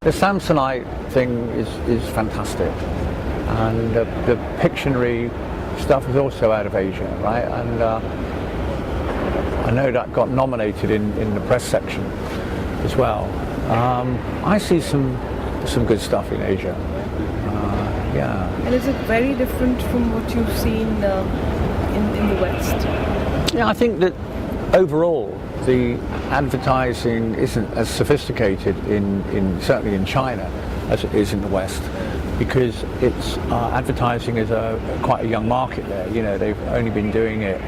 the Samsonite thing is fantastic, and the Pictionary stuff is also out of Asia, right? And I know that got nominated in the press section as well. I see some good stuff in Asia. Yeah. And is it very different from what you've seen in the West? Yeah, I think that overall the advertising isn't as sophisticated certainly in China as it is in the West, because it's advertising is quite a young market there. You know, they've only been doing it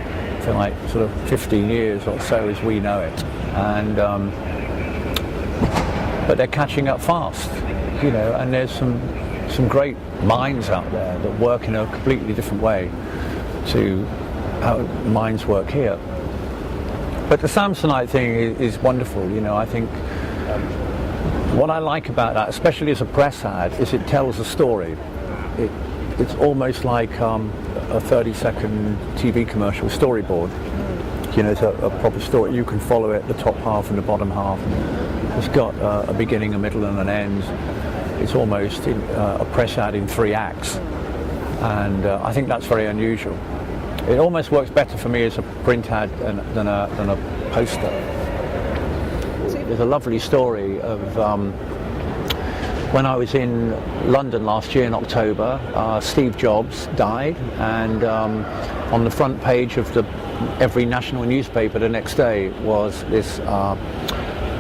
for like sort of 15 years or so as we know it, and but they're catching up fast, you know, and there's some great minds out there that work in a completely different way to how minds work here. But the Samsonite thing is wonderful, you know. I think what I like about that, especially as a press ad, is it tells a story. It's almost like a 30-second TV commercial storyboard. You know, it's a proper story. You can follow it, the top half and the bottom half. It's got a beginning, a middle and an end. It's almost a press ad in 3 acts. And I think that's very unusual. It almost works better for me as a print ad than a poster. There's a lovely story of when I was in London last year in October, Steve Jobs died, and on the front page of every national newspaper the next day was this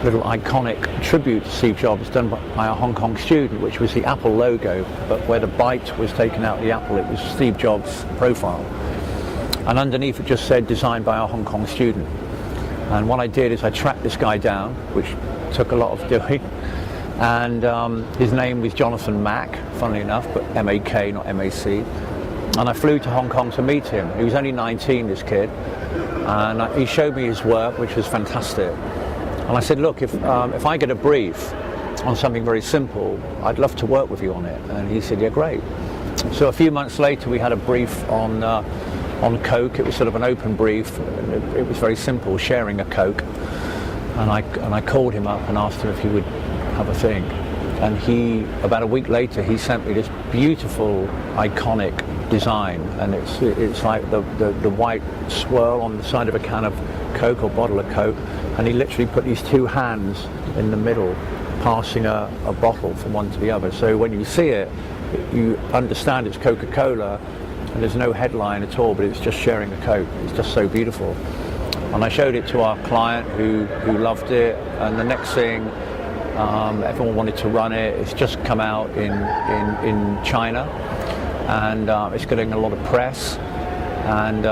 little iconic tribute to Steve Jobs done by a Hong Kong student, which was the Apple logo, but where the bite was taken out of the apple, it was Steve Jobs' profile. And underneath it just said designed by a Hong Kong student. And what I did is I tracked this guy down, which took a lot of doing, and his name was Jonathan Mack, funnily enough, but M-A-K, not M-A-C. And I flew to Hong Kong to meet him. He was only 19, this kid, and he showed me his work, which was fantastic. And I said, look, if I get a brief on something very simple, I'd love to work with you on it. And he said, yeah, great. So a few months later, we had a brief on Coke. It was sort of an open brief. It was very simple, sharing a Coke. And I called him up and asked him if he would have a thing. And about a week later, he sent me this beautiful, iconic design. And it's like the white swirl on the side of a can of Coke or bottle of Coke. And he literally put these 2 hands in the middle, passing a bottle from one to the other. So when you see it, you understand it's Coca-Cola, and there's no headline at all, but it's just sharing a Coke. It's just so beautiful. And I showed it to our client who loved it, and the next thing, everyone wanted to run it. It's just come out in China, and it's getting a lot of press, and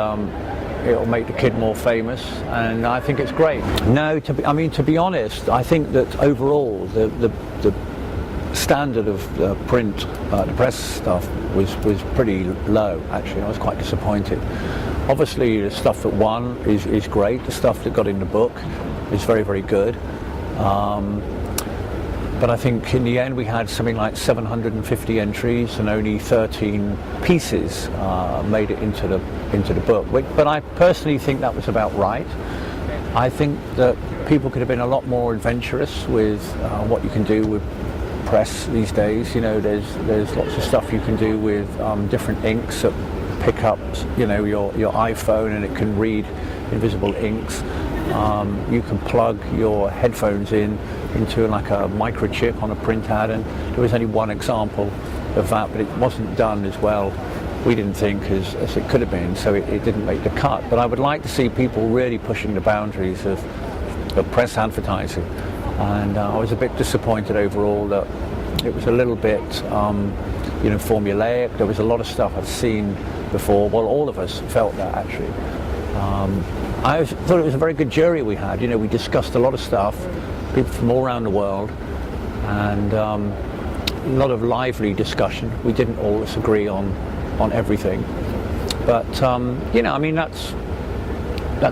it'll make the kid more famous, and I think it's great. No, to be honest, I think that overall the standard of print, the press stuff was pretty low. Actually, I was quite disappointed. Obviously, the stuff that won is great. The stuff that got in the book is very, very good. But I think in the end we had something like 750 entries and only 13 pieces made it into the book. But I personally think that was about right. I think that people could have been a lot more adventurous with what you can do with press these days. You know, there's lots of stuff you can do with different inks that pick up, you know, your iPhone, and it can read invisible inks. You can plug your headphones into like a microchip on a print ad, and there was only one example of that, but it wasn't done as well, we didn't think, as it could have been, so it didn't make the cut. But I would like to see people really pushing the boundaries of press advertising, and I was a bit disappointed overall that it was a little bit you know, formulaic. There was a lot of stuff I've seen before. Well, all of us felt that, actually. I thought it was a very good jury we had. You know, we discussed a lot of stuff, people from all around the world, and a lot of lively discussion. We didn't always agree on everything, but you know, I mean, that's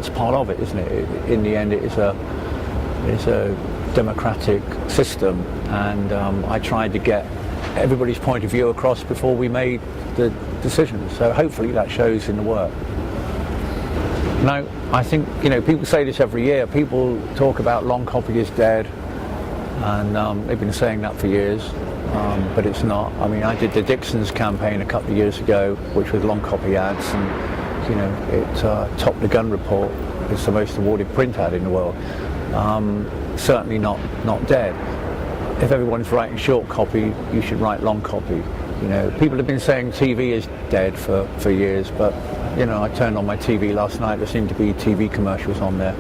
part of it, isn't it? In the end, it's a democratic system, and I tried to get everybody's point of view across before we made the decisions. So hopefully that shows in the work. Now, I think, you know, people say this every year. People talk about long copy is dead. and they've been saying that for years, but it's not. I mean, I did the Dixon's campaign a couple of years ago, which was long copy ads, and it topped the Gun Report. It's the most awarded print ad in the world. Certainly not dead. If everyone's writing short copy, you should write long copy. People have been saying TV is dead for years, but I turned on my TV last night. There seemed to be TV commercials on there.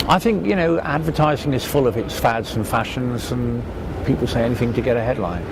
I think advertising is full of its fads and fashions, and people say anything to get a headline.